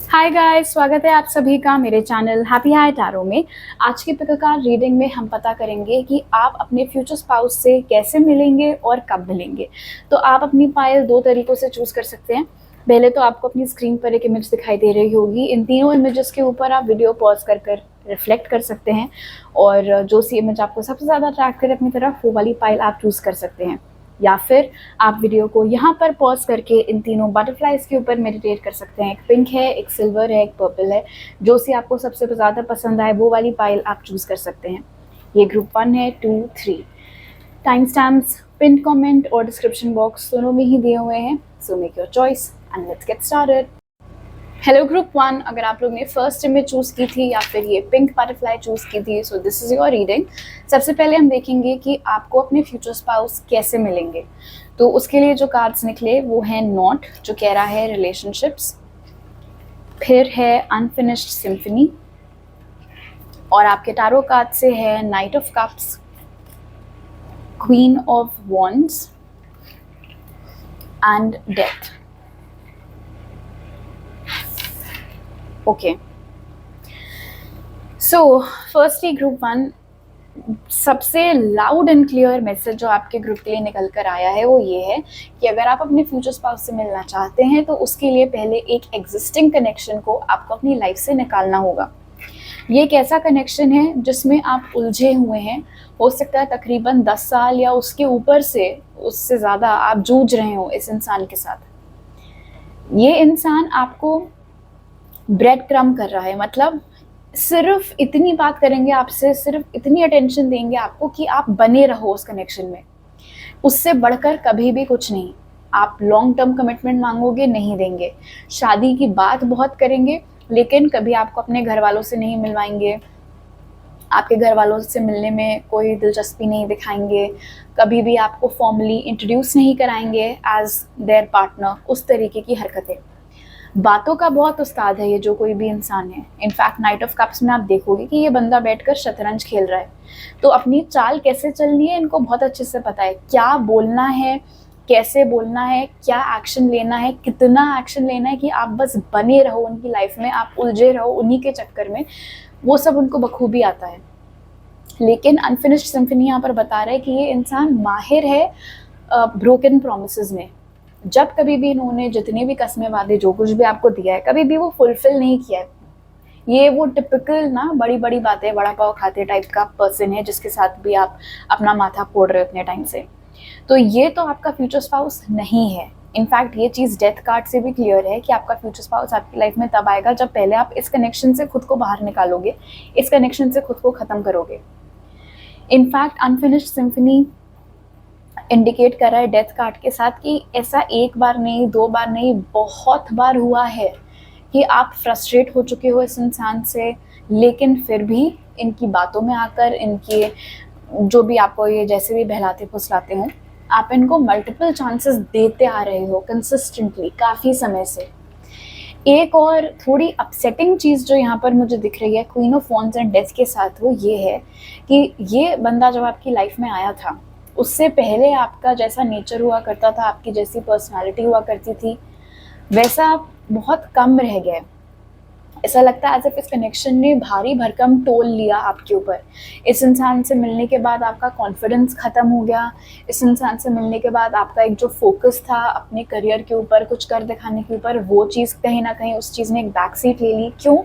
Hi guys, स्वागत है आप सभी का मेरे चैनल हैप्पी हाई टैरो में। आज की पिककार रीडिंग में हम पता करेंगे कि आप अपने फ्यूचर स्पाउस से कैसे मिलेंगे और कब मिलेंगे। तो आप अपनी पायल दो तरीक़ों से चूज़ कर सकते हैं। पहले तो आपको अपनी स्क्रीन पर एक इमेज दिखाई दे रही होगी। इन तीनों इमेजेस के ऊपर आप वीडियो पॉज कर कर रिफ्लेक्ट कर सकते हैं और जो सी इमेज आपको सबसे ज़्यादा अट्रैक्ट करे अपनी तरफ, वो वाली पायल आप चूज़ कर सकते हैं। या फिर आप वीडियो को यहाँ पर पॉज करके इन तीनों बटरफ्लाइज के ऊपर मेडिटेट कर सकते हैं। एक पिंक है, एक सिल्वर है, एक पर्पल है। जो सी आपको सबसे ज़्यादा पसंद आए वो वाली पायल आप चूज़ कर सकते हैं। ये ग्रुप 1 है, 2, 3। टाइम स्टैम्प्स पिन कमेंट और डिस्क्रिप्शन बॉक्स दोनों में ही दिए हुए हैं। So make your choice and let's get started. Hello group 1, अगर आप लोग ने फर्स्ट इमेज चूज़ की थी या फिर ये पिंक बटरफ्लाई चूज़ की थी, so this is your reading. सबसे पहले हम देखेंगे कि आपको अपने फ्यूचर स्पाउस कैसे मिलेंगे। तो उसके लिए जो कार्ड्स निकले वो है नॉट, जो कह रहा है रिलेशनशिप्स, फिर है अनफिनिश्ड सिम्फनी, और आपके टारो कार्ड से है night of cups, queen of wands and death. Okay, so firstly group 1, सबसे लाउड एंड क्लियर मैसेज जो आपके ग्रुप के लिए निकल कर आया है वो ये है कि अगर आप अपने फ्यूचर स्पाउस से मिलना चाहते हैं तो उसके लिए पहले एक एग्जिस्टिंग कनेक्शन को आपको अपनी लाइफ से निकालना होगा। ये एक ऐसा कनेक्शन है जिसमें आप उलझे हुए हैं। हो सकता है तकरीबन 10 साल या उसके ऊपर से, उससे ज़्यादा आप जूझ रहे हो इस इंसान के साथ। ये इंसान आपको ब्रेड क्रम कर रहा है, मतलब सिर्फ इतनी बात करेंगे आपसे, सिर्फ इतनी अटेंशन देंगे आपको कि आप बने रहो उस कनेक्शन में। उससे बढ़कर कभी भी कुछ नहीं। आप लॉन्ग टर्म कमिटमेंट मांगोगे, नहीं देंगे। शादी की बात बहुत करेंगे लेकिन कभी आपको अपने घर वालों से नहीं मिलवाएंगे। आपके घर वालों से मिलने में कोई दिलचस्पी नहीं दिखाएंगे। कभी भी आपको फॉर्मली इंट्रोड्यूस नहीं कराएंगे एज देयर पार्टनर। उस तरीके की हरकतें। बातों का बहुत उस्ताद है ये जो कोई भी इंसान है। इनफैक्ट नाइट ऑफ कप्स में आप देखोगे कि ये बंदा बैठकर शतरंज खेल रहा है। तो अपनी चाल कैसे चलनी है इनको बहुत अच्छे से पता है। क्या बोलना है, कैसे बोलना है, क्या एक्शन लेना है, कितना एक्शन लेना है कि आप बस बने रहो उनकी लाइफ में, आप उलझे रहो उन्हीं के चक्कर में, वो सब उनको बखूबी आता है। लेकिन अनफिनिश्ड सिम्फनी यहाँ पर बता रहा है कि ये इंसान माहिर है ब्रोकन प्रोमिसेस में। जब कभी भी इन्होंने जितने भी कस्में वादे जो कुछ भी आपको दिया है, कभी भी वो फुलफिल नहीं किया है। ये वो टिपिकल ना बड़ी बड़ी बातें बड़ा पाव खाते टाइप का पर्सन है जिसके साथ भी आप अपना माथा फोड़ रहे हो इतने टाइम से। तो ये तो आपका फ्यूचर स्पाउस नहीं है। इनफैक्ट ये चीज़ डेथ कार्ड से भी क्लियर है कि आपका फ्यूचर स्पाउस आपकी लाइफ में तब आएगा जब पहले आप इस कनेक्शन से खुद को बाहर निकालोगे, इस कनेक्शन से खुद को ख़त्म करोगे। इनफैक्ट अनफिनिश्ड सिम्फनी इंडिकेट कर रहा है डेथ कार्ड के साथ कि ऐसा एक बार नहीं, दो बार नहीं, बहुत बार हुआ है कि आप फ्रस्ट्रेट हो चुके हो इस इंसान से, लेकिन फिर भी इनकी बातों में आकर, इनके जो भी आपको ये जैसे भी बहलाते फुसलाते हों, आप इनको मल्टीपल चांसेस देते आ रहे हो कंसिस्टेंटली काफ़ी समय से। एक और थोड़ी अपसेटिंग चीज़ जो यहाँ पर मुझे दिख रही है queen of wands and death के साथ, वो ये है कि ये बंदा जब आपकी लाइफ में आया था उससे पहले आपका जैसा नेचर हुआ करता था, आपकी जैसी पर्सनालिटी हुआ करती थी, वैसा आप बहुत कम रह गए। ऐसा लगता है एज इफ इस कनेक्शन ने भारी भरकम टोल लिया आपके ऊपर। इस इंसान से मिलने के बाद आपका कॉन्फिडेंस ख़त्म हो गया। इस इंसान से मिलने के बाद आपका एक जो फोकस था अपने करियर के ऊपर, कुछ कर दिखाने के ऊपर, वो चीज़ कहीं ना कहीं उस चीज़ ने एक बैक सीट ले ली। क्यों?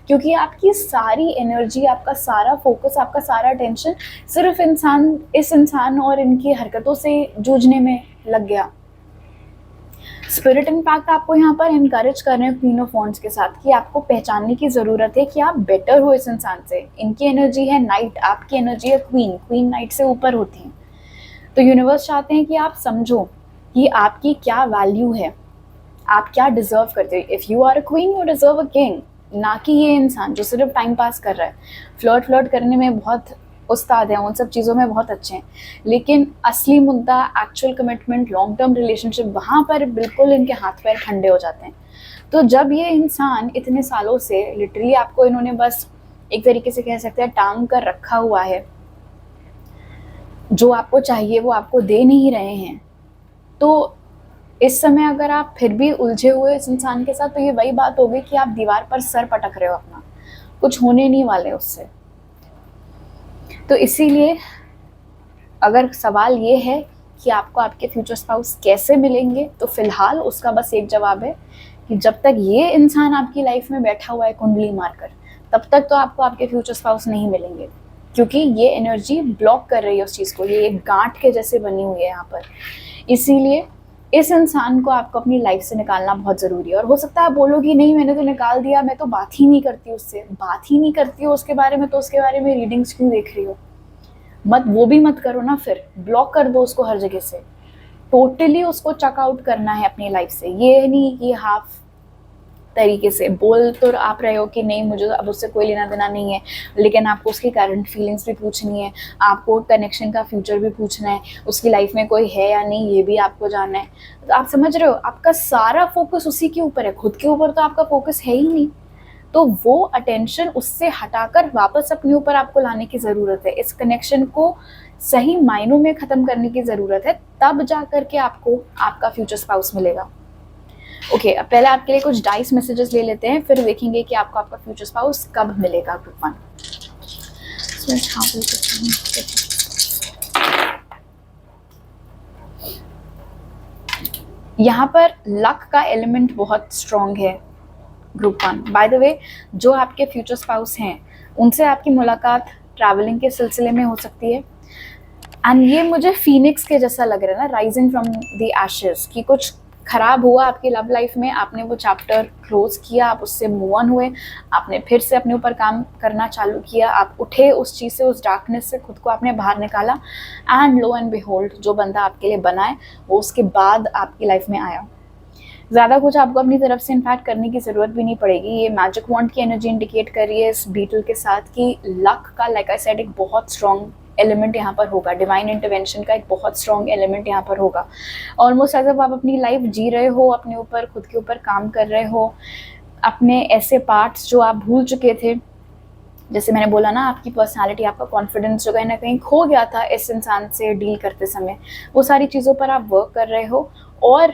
क्योंकि आपकी सारी एनर्जी, आपका सारा फोकस, आपका सारा टेंशन सिर्फ इस इंसान और इनकी हरकतों से जूझने में लग गया। स्पिरिट इम्पैक्ट आपको यहाँ पर इनकरेज कर रहे हैं क्वीन ऑफ वॉन्ड्स के साथ कि आपको पहचानने की ज़रूरत है कि आप बेटर हो इस इंसान से। इनकी एनर्जी है नाइट, आपकी एनर्जी है क्वीन। क्वीन नाइट से ऊपर होती हैं। तो यूनिवर्स चाहते हैं कि आप समझो कि आपकी क्या वैल्यू है, आप क्या डिजर्व करते हो। If you are a queen you deserve a king, ना कि ये इंसान जो सिर्फ टाइम पास कर रहा है। फ्लर्ट करने में बहुत उस्ताद हैं, उन सब चीज़ों में बहुत अच्छे हैं, लेकिन असली मुद्दा actual commitment, long term relationship, वहाँ पर बिल्कुल इनके हाथ पैर ठंडे हो जाते हैं। तो जब ये इंसान इतने सालों से लिटरली आपको इन्होंने बस एक तरीके से कह सकते हैं टांग कर रखा हुआ है, जो आपको चाहिए वो आपको दे नहीं रहे हैं, तो इस समय अगर आप फिर भी उलझे हुए इस इंसान के साथ, तो ये वही बात होगी कि आप दीवार पर सर पटक रहे हो अपना, कुछ होने नहीं वाले उससे। तो इसीलिए अगर सवाल ये है कि आपको आपके फ्यूचर स्पाउस कैसे मिलेंगे, तो फिलहाल उसका बस एक जवाब है कि जब तक ये इंसान आपकी लाइफ में बैठा हुआ है कुंडली मारकर, तब तक तो आपको आपके फ्यूचर स्पाउस नहीं मिलेंगे, क्योंकि ये एनर्जी ब्लॉक कर रही है उस चीज़ को, ये एक गांठ के जैसे बनी हुई है यहाँ पर। इसीलिए इस इंसान को आपको अपनी लाइफ से निकालना बहुत ज़रूरी है। और हो सकता है आप बोलोगी नहीं मैंने तो निकाल दिया, मैं तो बात ही नहीं करती उससे। बात ही नहीं करती हो उसके बारे में, तो उसके बारे में रीडिंग्स क्यों देख रही हो? मत, वो भी मत करो ना, फिर ब्लॉक कर दो उसको हर जगह से। टोटली उसको चेक आउट करना है अपनी लाइफ से। ये नहीं कि हाफ तरीके से बोल तो आप रहे हो कि नहीं मुझे अब उससे कोई लेना देना नहीं है, लेकिन आपको उसकी करंट फीलिंग्स भी पूछनी है, आपको कनेक्शन का फ्यूचर भी पूछना है, उसकी लाइफ में कोई है या नहीं ये भी आपको जानना है। तो आप समझ रहे हो, आपका सारा फोकस उसी के ऊपर है, खुद के ऊपर तो आपका फोकस है ही नहीं। तो वो अटेंशन उससे हटाकर वापस अपने ऊपर आपको लाने की ज़रूरत है। इस कनेक्शन को सही मायनों में ख़त्म करने की ज़रूरत है, तब जा कर के आपको आपका फ्यूचर स्पाउस मिलेगा। ओके, अब पहले आपके लिए कुछ डाइस मैसेजेस ले लेते हैं, फिर देखेंगे कि आपको आपका फ्यूचर स्पाउस कब मिलेगा। ग्रुप 1। यहाँ पर लक का एलिमेंट बहुत स्ट्रॉन्ग है ग्रुप 1। बाय द वे, जो आपके फ्यूचर स्पाउस हैं उनसे आपकी मुलाकात ट्रैवलिंग के सिलसिले में हो सकती है। एंड ये मुझे फीनिक्स के जैसा लग रहा है ना, राइजिंग फ्रॉम द एशेस, कि कुछ खराब हुआ आपकी लव लाइफ में, आपने वो चैप्टर क्लोज किया, आप उससे मूव ऑन हुए, आपने फिर से अपने ऊपर काम करना चालू किया, आप उठे उस चीज़ से, उस डार्कनेस से खुद को आपने बाहर निकाला, एंड लो एंड बिहोल्ड जो बंदा आपके लिए बना है वो उसके बाद आपकी लाइफ में आया। ज़्यादा कुछ आपको अपनी तरफ से इनफैक्ट करने की ज़रूरत भी नहीं पड़ेगी। ये मैजिक वॉन्ड की एनर्जी इंडिकेट कर रही है इस बीटल के साथ कि लक का, लाइक आई सेड, एक बहुत स्ट्रॉन्ग एलिमेंट यहाँ पर होगा, डिवाइन इंटरवेंशन का एक बहुत स्ट्रॉन्ग एलिमेंट यहाँ पर होगा। ऑलमोस्ट एज अब आप अपनी लाइफ जी रहे हो, अपने ऊपर, खुद के ऊपर काम कर रहे हो, अपने ऐसे पार्ट्स जो आप भूल चुके थे, जैसे मैंने बोला ना, आपकी पर्सनालिटी, आपका कॉन्फिडेंस जो कहीं ना कहीं खो गया था इस इंसान से डील करते समय, वो सारी चीज़ों पर आप वर्क कर रहे हो, और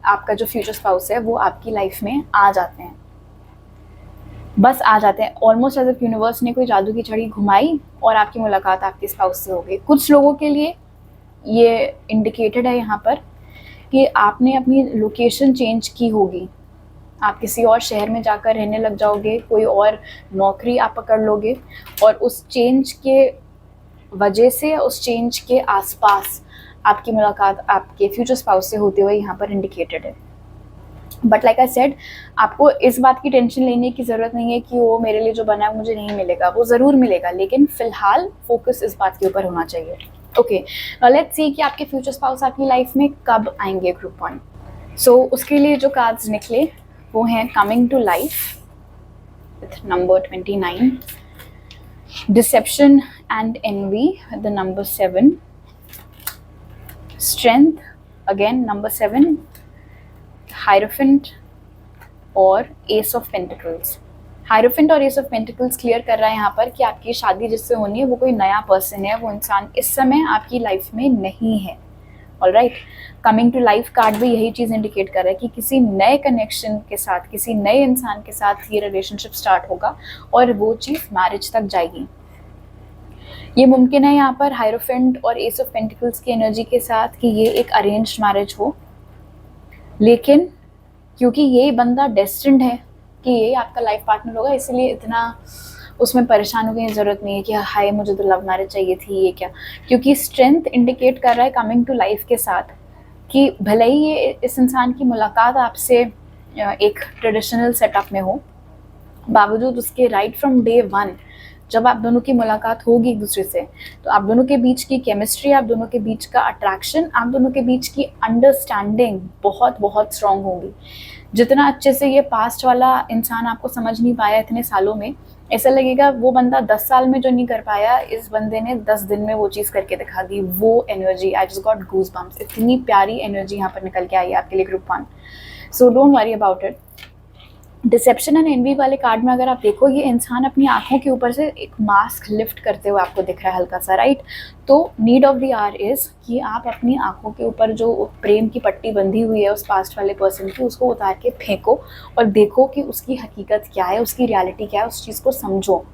आपका जो फ्यूचर स्पाउस है वो आपकी लाइफ में आ जाते हैं, बस आ जाते हैं। ऑलमोस्ट एज इफ यूनिवर्स ने कोई जादू की छड़ी घुमाई और आपकी मुलाकात आपके स्पाउस से हो गई। कुछ लोगों के लिए ये इंडिकेटेड है यहाँ पर कि आपने अपनी लोकेशन चेंज की होगी, आप किसी और शहर में जाकर रहने लग जाओगे, कोई और नौकरी आप पकड़ लोगे, और उस चेंज के वजह से, उस चेंज के आसपास आपकी मुलाकात आपके फ्यूचर स्पाउस से होते हुए यहाँ पर इंडिकेटेड है। बट लाइक आई सेड, आपको इस बात की टेंशन लेने की ज़रूरत नहीं है कि वो मेरे लिए जो बना है मुझे नहीं मिलेगा, वो ज़रूर मिलेगा, लेकिन फ़िलहाल फोकस इस बात के ऊपर होना चाहिए। ओके, लेट्स सी कि आपके फ्यूचर स्पाउस आपकी लाइफ में कब आएंगे ग्रुप 1। सो उसके लिए जो कार्ड्स निकले वो हैं coming to life with number 29, deception and envy with the number 7, strength again number 7, hierophant और एस ऑफ पेंटिकल्स। हायरोफेंट और एस ऑफ पेंटिकल्स क्लियर कर रहा है यहाँ पर कि आपकी शादी जिससे होनी है वो कोई नया पर्सन है, वो इंसान इस समय आपकी लाइफ में नहीं है। Alright, coming to life card भी यही चीज़ इंडिकेट कर रहा है कि किसी नए कनेक्शन के साथ, किसी नए इंसान के साथ ये रिलेशनशिप स्टार्ट होगा और वो चीज़ मैरिज तक जाएगी। ये मुमकिन है यहाँ पर हायरोफेंट और एस ऑफ पेंटिकल्स की एनर्जी के साथ कि ये एक अरेंज्ड मैरिज हो, लेकिन क्योंकि ये बंदा डेस्टिन्ड है कि ये आपका लाइफ पार्टनर होगा, इसलिए इतना उसमें परेशान होने की ज़रूरत नहीं है कि हाय मुझे तो लव मैरिज चाहिए थी, ये क्या। क्योंकि स्ट्रेंथ इंडिकेट कर रहा है कमिंग टू लाइफ के साथ कि भले ही ये इस इंसान की मुलाकात आपसे एक ट्रेडिशनल सेटअप में हो, बावजूद उसके राइट फ्रॉम डे 1 जब आप दोनों की मुलाकात होगी एक दूसरे से, तो आप दोनों के बीच की केमिस्ट्री, आप दोनों के बीच का अट्रैक्शन, आप दोनों के बीच की अंडरस्टैंडिंग बहुत बहुत स्ट्रॉन्ग होगी। जितना अच्छे से ये पास्ट वाला इंसान आपको समझ नहीं पाया इतने सालों में, ऐसा लगेगा वो बंदा 10 साल में जो नहीं कर पाया, इस बंदे ने 10 दिन में वो चीज़ करके दिखा दी। वो energy, I just got goose bumps, इतनी प्यारी एनर्जी यहाँ पर निकल के आई है आपके लिए group 1। So don't worry about it. Deception and envy वाले कार्ड में अगर आप देखो, ये इंसान अपनी आंखों के ऊपर से एक मास्क लिफ्ट करते हुए आपको दिख रहा है हल्का सा, राइट। तो need of the our is कि आप अपनी आंखों के ऊपर जो प्रेम की पट्टी बंधी हुई है उस पास्ट वाले पर्सन की, उसको उतार के फेंको और देखो कि उसकी हकीकत क्या है, उसकी रियलिटी क्या है, उस चीज़ को समझो।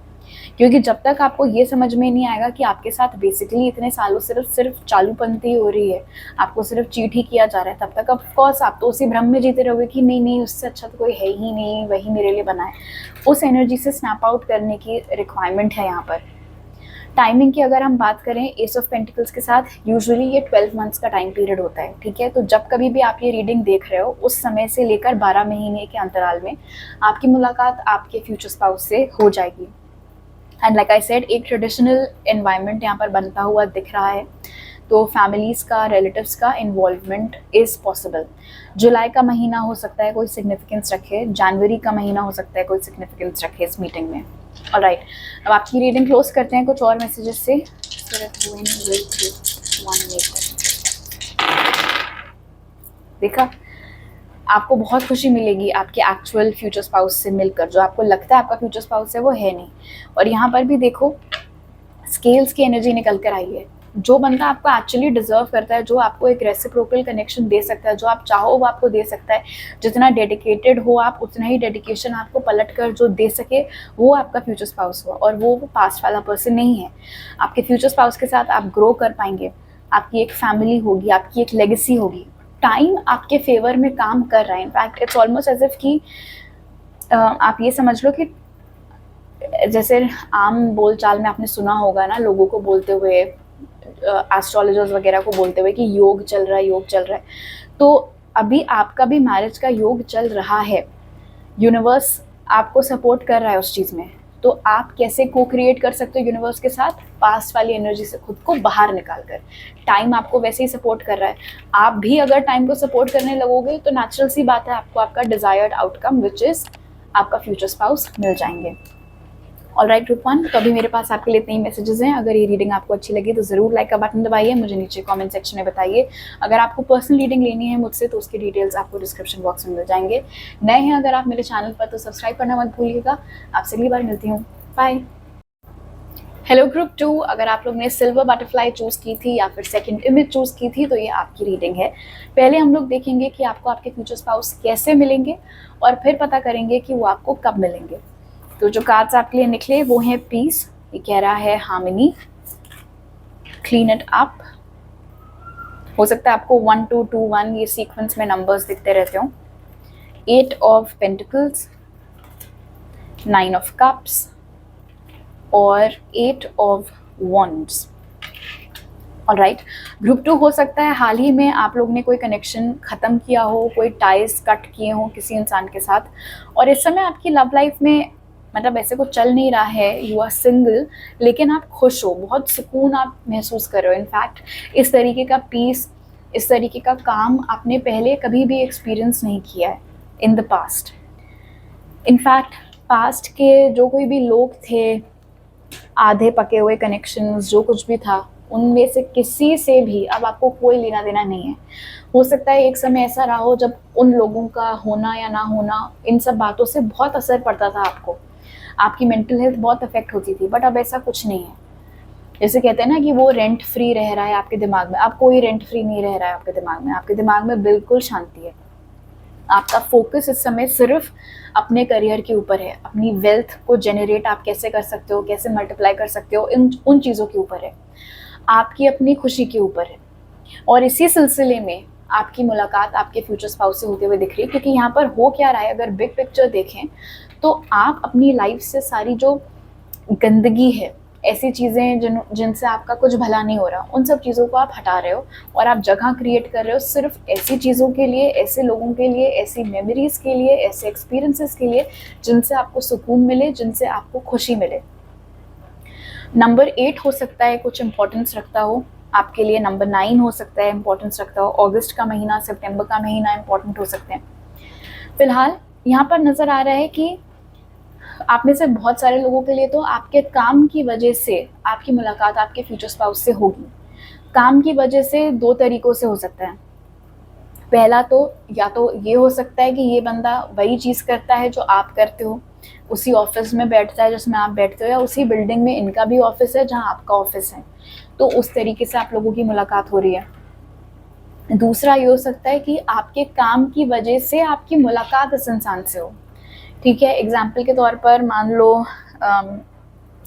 क्योंकि जब तक आपको ये समझ में नहीं आएगा कि आपके साथ बेसिकली इतने सालों सिर्फ चालूपंथी हो रही है, आपको सिर्फ चीट ही किया जा रहा है, तब तक ऑफ कोर्स आप तो उसी भ्रम में जीते रहोगे कि नहीं नहीं, उससे अच्छा तो कोई है ही नहीं, वही मेरे लिए बना है। उस एनर्जी से स्नैप आउट करने की रिक्वायरमेंट है यहाँ पर। टाइमिंग की अगर हम बात करें, एस ऑफ पेंटिकल्स के साथ यूजुअली ये 12 मंथ्स का टाइम पीरियड होता है, ठीक है। तो जब कभी भी आप ये रीडिंग देख रहे हो, उस समय से लेकर 12 महीने के अंतराल में आपकी मुलाकात आपके फ्यूचर स्पाउस से हो जाएगी। एंड लाइक आई सेड, एक ट्रेडिशनल एनवायरनमेंट यहाँ पर बनता हुआ दिख रहा है, तो फैमिलीज़ का, रिलेटिव्स का इन्वॉल्वमेंट इज़ पॉसिबल। जुलाई का महीना हो सकता है कोई सिग्निफिकेंस रखे, जनवरी का महीना हो सकता है कोई सिग्निफिकेंस रखे इस मीटिंग में। ऑलराइट, अब आपकी रीडिंग क्लोज करते हैं कुछ और मैसेजेस से। देखा, आपको बहुत खुशी मिलेगी आपके एक्चुअल फ्यूचर स्पाउस से मिलकर। जो आपको लगता है आपका फ्यूचर स्पाउस है वो है नहीं। और यहाँ पर भी देखो, स्केल्स की एनर्जी निकल कर आई है। जो बंदा आपको एक्चुअली डिजर्व करता है, जो आपको एक रेसिप्रोकल कनेक्शन दे सकता है, जो आप चाहो वो आपको दे सकता है, जितना डेडिकेटेड हो आप उतना ही डेडिकेशन आपको पलट कर जो दे सके, वो आपका फ्यूचर स्पाउस हुआ। और वो पास्ट वाला पर्सन नहीं है। आपके फ्यूचर स्पाउस के साथ आप ग्रो कर पाएंगे, आपकी एक फैमिली होगी, आपकी एक लेगेसी होगी। टाइम आपके फेवर में काम कर रहा है। In fact it's almost as if कि आप ये समझ लो कि जैसे आम बोलचाल में आपने सुना होगा ना, लोगों को बोलते हुए, एस्ट्रोलॉजर्स वगैरह को बोलते हुए कि योग चल रहा है, योग चल रहा है। तो अभी आपका भी मैरिज का योग चल रहा है। यूनिवर्स आपको सपोर्ट कर रहा है उस चीज़ में। तो आप कैसे को क्रिएट कर सकते हो यूनिवर्स के साथ? पास्ट वाली एनर्जी से खुद को बाहर निकाल कर। टाइम आपको वैसे ही सपोर्ट कर रहा है। आप भी अगर टाइम को सपोर्ट करने लगोगे तो नेचुरल सी बात है, आपको आपका डिजायर्ड आउटकम विच इज़ आपका फ्यूचर स्पाउस मिल जाएंगे। ऑलराइट ग्रुप 1, तो अभी मेरे पास आपके लिए इतने ही मैसेजेस हैं। अगर ये रीडिंग आपको अच्छी लगी तो ज़रूर लाइक का बटन दबाइए, मुझे नीचे कमेंट सेक्शन में बताइए। अगर आपको पर्सनल रीडिंग लेनी है मुझसे तो उसकी डिटेल्स आपको डिस्क्रिप्शन बॉक्स में मिल जाएंगे। नए हैं अगर आप मेरे चैनल पर तो सब्सक्राइब करना मत भूलिएगा। आपसे अगली बार मिलती हूँ, बाय। हेलो ग्रुप 2, अगर आप लोग ने सिल्वर बटरफ्लाई चूज़ की थी या फिर सेकंड इमेज चूज़ की थी तो ये आपकी रीडिंग है। पहले हम लोग देखेंगे कि आपको आपके फ्यूचर स्पाउस कैसे मिलेंगे और फिर पता करेंगे कि वो आपको कब मिलेंगे। तो जो कार्ड्स आपके लिए निकले वो हैं पीस, ये कह रहा है हार्मनी, क्लीन इट अप। हो सकता है आपको 1 2 2 1 ये सीक्वेंस में नंबर्स दिखते रहते हो। 8 ऑफ पेंटिकल्स, 9 ऑफ कप्स और 8 ऑफ वॉन्ड्स। ऑलराइट, ग्रुप 2 हो सकता है हाल ही में आप लोग ने कोई कनेक्शन ख़त्म किया हो, कोई टाइज कट किए हो किसी इंसान के साथ, और इस समय आपकी लव लाइफ में मतलब ऐसे कुछ चल नहीं रहा है, यू आर सिंगल, लेकिन आप खुश हो, बहुत सुकून आप महसूस कर रहे हो। इनफैक्ट इस तरीके का पीस, इस तरीके का काम आपने पहले कभी भी एक्सपीरियंस नहीं किया है in the past. In fact past के जो कोई भी लोग थे, आधे पके हुए कनेक्शंस, जो कुछ भी था, उनमें से किसी से भी अब आपको कोई लेना देना नहीं है। हो सकता है एक समय ऐसा रहा हो जब उन लोगों का होना या ना होना, इन सब बातों से बहुत असर पड़ता था आपको, आपकी मेंटल हेल्थ बहुत अफेक्ट होती थी, बट अब ऐसा कुछ नहीं है। जैसे कहते हैं ना कि वो रेंट फ्री रह रहा है आपके दिमाग में, अब कोई रेंट फ्री नहीं रह रहा है आपके दिमाग में। आपके दिमाग में बिल्कुल शांति है। आपका फोकस इस समय सिर्फ अपने करियर के ऊपर है, अपनी वेल्थ को जनरेट आप कैसे कर सकते हो, कैसे मल्टीप्लाई कर सकते हो, उन चीज़ों के ऊपर है, आपकी अपनी खुशी के ऊपर है। और इसी सिलसिले में आपकी मुलाकात आपके फ्यूचर स्पाउस से होते हुए दिख रही है। क्योंकि यहाँ पर हो क्या रहा है, अगर बिग पिक्चर देखें तो आप अपनी लाइफ से सारी जो गंदगी है, ऐसी चीज़ें जिनसे आपका कुछ भला नहीं हो रहा, उन सब चीज़ों को आप हटा रहे हो और आप जगह क्रिएट कर रहे हो सिर्फ ऐसी चीज़ों के लिए, ऐसे लोगों के लिए, ऐसी मेमोरीज़ के लिए, ऐसे एक्सपीरियंसेस के लिए जिनसे आपको सुकून मिले, जिनसे आपको खुशी मिले। नंबर 8 हो सकता है कुछ इंपॉर्टेंस रखता हो आपके लिए, नंबर 9 हो सकता है इंपॉर्टेंस रखता हो, अगस्त का महीना, सितंबर का महीना इंपॉर्टेंट हो सकते हैं। फिलहाल यहाँ पर नज़र आ रहा है कि आप में से बहुत सारे लोगों के लिए तो आपके काम की वजह से आपकी मुलाकात आपके फ्यूचर स्पाउस से होगी। काम की वजह से 2 तरीक़ों से हो सकता है। पहला तो या तो ये हो सकता है कि ये बंदा वही चीज़ करता है जो आप करते हो, उसी ऑफिस में बैठता है जिसमें आप बैठते हो, या उसी बिल्डिंग में इनका भी ऑफिस है जहाँ आपका ऑफिस है, तो उस तरीके से आप लोगों की मुलाकात हो रही है। दूसरा ये हो सकता है कि आपके काम की वजह से आपकी मुलाकात इस इंसान से हो, ठीक है। एग्जाम्पल के तौर पर मान लो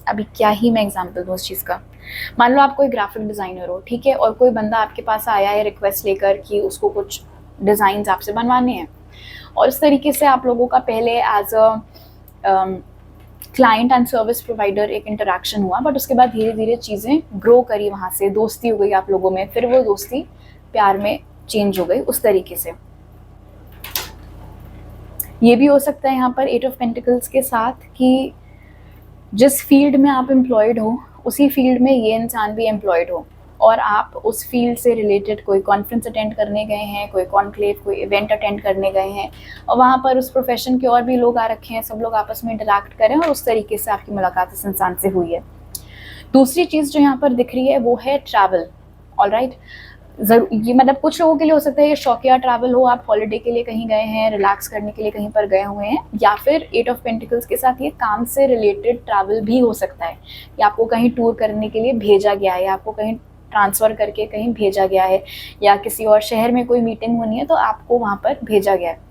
अभी क्या ही मैं एग्जाम्पल दूँ उस चीज़ का, मान लो आप कोई ग्राफिक डिज़ाइनर हो, ठीक है, और कोई बंदा आपके पास आया है रिक्वेस्ट लेकर कि उसको कुछ डिज़ाइंस आपसे बनवाने हैं, और इस तरीके से आप लोगों का पहले as a client and service provider एक इंटरेक्शन हुआ, बट उसके बाद धीरे धीरे चीज़ें ग्रो करी, वहाँ से दोस्ती हो गई आप लोगों में, फिर वो दोस्ती प्यार में चेंज हो गई उस तरीके से। ये भी हो सकता है यहाँ पर 8 ऑफ पेंटिकल्स के साथ कि जिस फील्ड में आप एम्प्लॉयड हो उसी फील्ड में ये इंसान भी एम्प्लॉयड हो, और आप उस फील्ड से रिलेटेड कोई कॉन्फ्रेंस अटेंड करने गए हैं, कोई कॉन्क्लेव, कोई इवेंट अटेंड करने गए हैं, और वहाँ पर उस प्रोफेशन के और भी लोग आ रखे हैं, सब लोग आपस में इंटरैक्ट करें, और उस तरीके से आपकी मुलाकात इस इंसान से हुई है। दूसरी चीज़ जो यहाँ पर दिख रही है वो है ट्रैवल। ऑलराइट, ये मतलब कुछ लोगों के लिए हो सकता है ये शौकिया ट्रैवल हो, आप हॉलिडे के लिए कहीं गए हैं, रिलैक्स करने के लिए कहीं पर गए हुए हैं, या फिर 8 ऑफ पेंटिकल्स के साथ ये काम से रिलेटेड ट्रैवल भी हो सकता है, या आपको कहीं टूर करने के लिए भेजा गया है, या आपको कहीं ट्रांसफ़र करके कहीं भेजा गया है, या किसी और शहर में कोई मीटिंग होनी है तो आपको वहाँ पर भेजा गया है।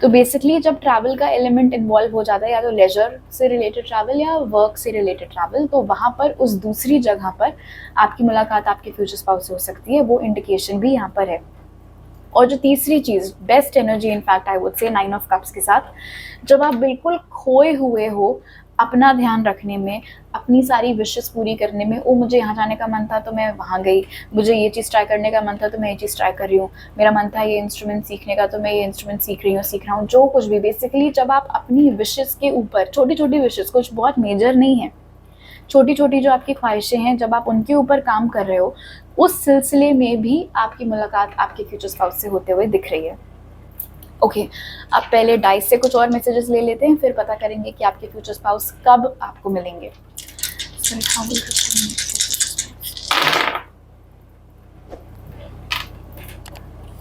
तो बेसिकली जब ट्रैवल का एलिमेंट इन्वॉल्व हो जाता है, या तो लेजर से रिलेटेड ट्रैवल या वर्क से रिलेटेड ट्रैवल, तो वहाँ पर उस दूसरी जगह पर आपकी मुलाकात आपके फ्यूचर स्पाउस से हो सकती है, वो इंडिकेशन भी यहाँ पर है। और जो तीसरी चीज़, best energy in fact I would say 9 of cups के साथ, जब आप बिल्कुल खोए हुए हो अपना ध्यान रखने में, अपनी सारी विशेस पूरी करने में, ओ मुझे यहाँ जाने का मन था तो मैं वहाँ गई, मुझे ये चीज़ ट्राई करने का मन था तो मैं ये चीज़ ट्राई कर रही हूँ, मेरा मन था ये इंस्ट्रूमेंट सीखने का तो मैं ये इंस्ट्रूमेंट सीख रहा हूँ, जो कुछ भी, बेसिकली जब आप अपनी विशेस के ऊपर, छोटी छोटी विशेस, कुछ बहुत मेजर नहीं है, छोटी छोटी जो आपकी ख्वाहिशें हैं, जब आप उनके ऊपर काम कर रहे हो, उस सिलसिले में भी आपकी मुलाकात आपके फ्यूचर स्पाउस से होते हुए दिख रही है। ओके, अब पहले डाइस से कुछ और मैसेजेस ले लेते हैं, फिर पता करेंगे कि आपके फ्यूचर स्पाउस कब आपको मिलेंगे।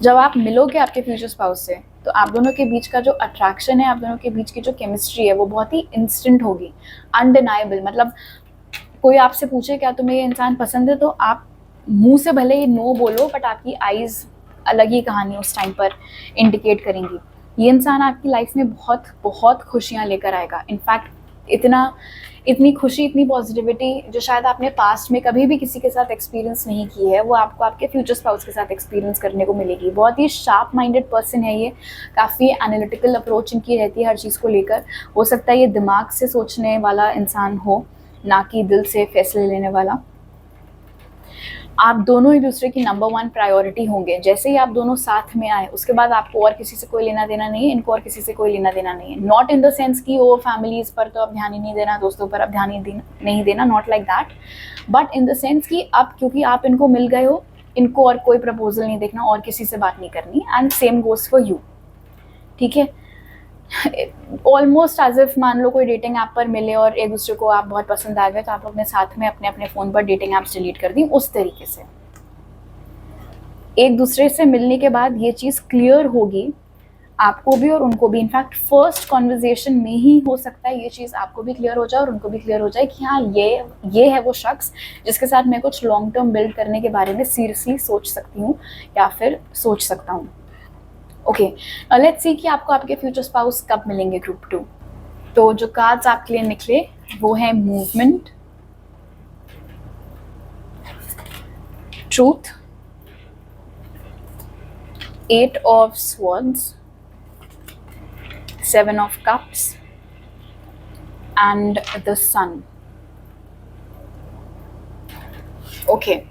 जब आप मिलोगे आपके फ्यूचर स्पाउस से, तो आप दोनों के बीच का जो अट्रैक्शन है, आप दोनों के बीच की जो केमिस्ट्री है, वो बहुत ही इंस्टेंट होगी, अनडिनाइबल। मतलब कोई आपसे पूछे क्या तुम्हें ये इंसान पसंद है, तो आप मुंह से भले ही नो बोलो, बट आपकी आईज अलग ही कहानी उस टाइम पर इंडिकेट करेंगी। ये इंसान आपकी लाइफ में बहुत बहुत खुशियाँ लेकर आएगा। इनफैक्ट इतनी खुशी, इतनी पॉजिटिविटी जो शायद आपने पास्ट में कभी भी किसी के साथ एक्सपीरियंस नहीं की है, वो आपको आपके फ्यूचर स्पाउस के साथ एक्सपीरियंस करने को मिलेगी। बहुत ही शार्प माइंडेड पर्सन है ये, काफ़ी एनालिटिकल अप्रोच इनकी रहती है हर चीज़ को लेकर। हो सकता है ये दिमाग से सोचने वाला इंसान हो, ना कि दिल से फैसले लेने वाला। आप दोनों एक दूसरे की नंबर 1 प्रायोरिटी होंगे। जैसे ही आप दोनों साथ में आए, उसके बाद आपको और किसी से कोई लेना देना नहीं है, इनको और किसी से कोई लेना देना नहीं है। नॉट इन द सेंस कि वो फैमिलीज पर तो अब ध्यान ही नहीं देना, दोस्तों पर अब ध्यान ही नहीं देना, not like that, but in the sense कि अब क्योंकि आप इनको मिल गए हो, इनको और कोई प्रपोजल नहीं देखना, और किसी से बात नहीं करनी, and same goes for you. ठीक है, ऑलमोस्ट एज इफ मान लो कोई डेटिंग ऐप पर मिले और एक दूसरे को आप बहुत पसंद आ गए, तो आप अपने साथ में अपने अपने फ़ोन पर डेटिंग ऐप्स डिलीट कर दी। उस तरीके से एक दूसरे से मिलने के बाद ये चीज़ क्लियर होगी आपको भी और उनको भी। इनफैक्ट फर्स्ट कॉन्वर्जेशन में ही हो सकता है ये चीज़ आपको भी क्लियर हो जाए और उनको भी क्लियर हो जाए कि हाँ, ये है वो शख्स जिसके साथ मैं कुछ लॉन्ग टर्म बिल्ड करने के बारे में सीरियसली सोच सकती हूँ या फिर सोच सकता हूँ। ओके, लेट्स सी कि आपको आपके फ्यूचर स्पाउस कब मिलेंगे ग्रुप 2। तो जो कार्ड्स आपके लिए निकले वो है movement, truth, 8 of swords, 7 of cups and the sun. Okay,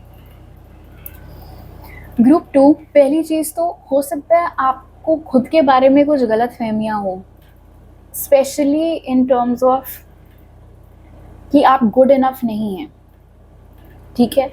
group 2, पहली चीज़ तो हो सकता है आपको खुद के बारे में कुछ गलत फहमियाँ हो, स्पेशली इन टर्म्स ऑफ कि आप गुड इनफ नहीं हैं। ठीक है,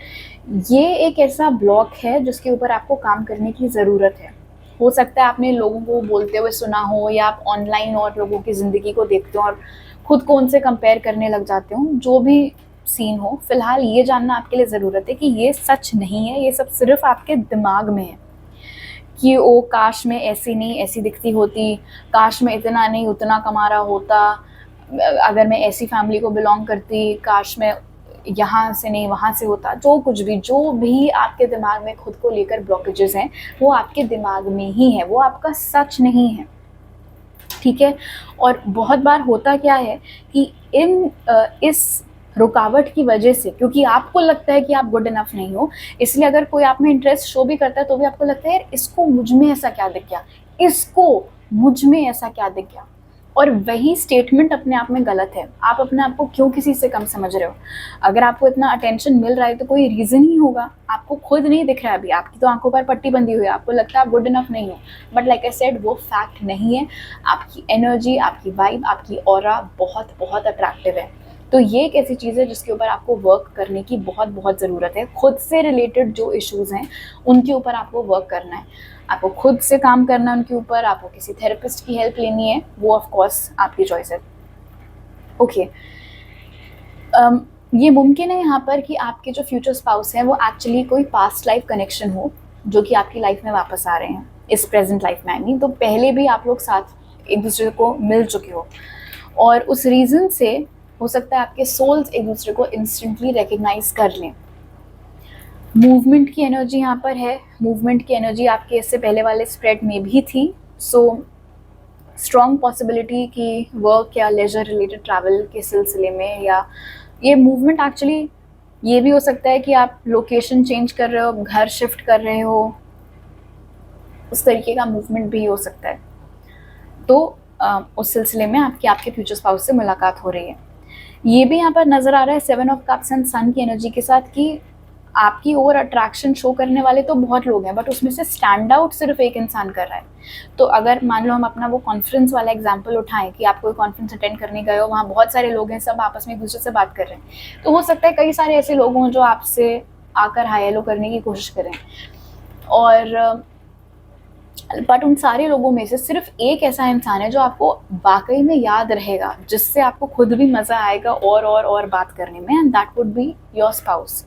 ये एक ऐसा ब्लॉक है जिसके ऊपर आपको काम करने की ज़रूरत है। हो सकता है आपने लोगों को बोलते हुए सुना हो, या आप ऑनलाइन और लोगों की ज़िंदगी को देखते हो और खुद को उनसे कंपेयर करने लग जाते हो। जो भी सीन हो, फिलहाल ये जानना आपके लिए ज़रूरत है कि ये सच नहीं है, ये सब सिर्फ आपके दिमाग में है। कि ओ काश मैं ऐसी नहीं ऐसी दिखती होती, काश मैं इतना नहीं उतना कमा रहा होता, अगर मैं ऐसी फैमिली को बिलोंग करती, काश मैं यहाँ से नहीं वहाँ से होता। जो भी आपके दिमाग में खुद को लेकर ब्लॉकेजेस हैं, वो आपके दिमाग में ही है, वो आपका सच नहीं है, ठीक है। और बहुत बार होता क्या है कि इस रुकावट की वजह से, क्योंकि आपको लगता है कि आप गुड इनफ नहीं हो, इसलिए अगर कोई आप में इंटरेस्ट शो भी करता है तो भी आपको लगता है यार इसको मुझ में ऐसा क्या दिख गया, इसको मुझ में ऐसा क्या दिख गया। और वही स्टेटमेंट अपने आप में गलत है। आप अपने आप को क्यों किसी से कम समझ रहे हो? अगर आपको इतना अटेंशन मिल रहा है तो कोई रीज़न ही होगा, आपको खुद नहीं दिख रहा है अभी, आपकी तो आंखों पर पट्टी बंधी हुई है, आपको लगता है आप गुड इनफ नहीं हो, बट लाइक आई सेड वो फैक्ट नहीं है। आपकी एनर्जी, आपकी वाइब, आपकी ऑरा बहुत बहुत अट्रैक्टिव है। तो ये एक ऐसी चीज़ है जिसके ऊपर आपको वर्क करने की बहुत बहुत ज़रूरत है। खुद से रिलेटेड जो इश्यूज़ हैं उनके ऊपर आपको वर्क करना है, आपको खुद से काम करना है उनके ऊपर, आपको किसी थेरेपिस्ट की हेल्प लेनी है, वो ऑफ कोर्स आपकी चॉइस है। ओके, ये मुमकिन है यहाँ पर कि आपके जो फ्यूचर स्पाउस हैं वो एक्चुअली कोई पास्ट लाइफ कनेक्शन हो जो कि आपकी लाइफ में वापस आ रहे हैं इस प्रेजेंट लाइफ में। आई मीन तो पहले भी आप लोग साथ एक दूसरे को मिल चुके हो, और उस रीज़न से हो सकता है आपके सोल्स एक दूसरे को इंस्टेंटली रिकग्नाइज कर लें। मूवमेंट की एनर्जी यहाँ पर है, मूवमेंट की एनर्जी आपके इससे पहले वाले स्प्रेड में भी थी। सो स्ट्रॉन्ग पॉसिबिलिटी कि वर्क या लेजर रिलेटेड ट्रैवल के सिलसिले में, या ये मूवमेंट एक्चुअली ये भी हो सकता है कि आप लोकेशन चेंज कर रहे हो, घर शिफ्ट कर रहे हो, उस तरीके का मूवमेंट भी हो सकता है। तो उस सिलसिले में आपके फ्यूचर स्पाउस से मुलाकात हो रही है। ये भी यहाँ पर नज़र आ रहा है 7 ऑफ कप्स एंड सन की एनर्जी के साथ कि आपकी ओर अट्रैक्शन शो करने वाले तो बहुत लोग हैं, बट उसमें से स्टैंड आउट सिर्फ एक इंसान कर रहा है। तो अगर मान लो हम अपना वो कॉन्फ्रेंस वाला एग्जांपल उठाएं कि आप कोई कॉन्फ्रेंस अटेंड करने गए हो, वहाँ बहुत सारे लोग हैं, सब आपस में एक दूसरे से बात कर रहे हैं, तो हो सकता है कई सारे ऐसे लोग हों जो आपसे आकर हाय हेलो करने की कोशिश करें, और बट उन सारे लोगों में से सिर्फ एक ऐसा इंसान है जो आपको वाकई में याद रहेगा, जिससे आपको खुद भी मज़ा आएगा और बात करने में, and that would be your spouse.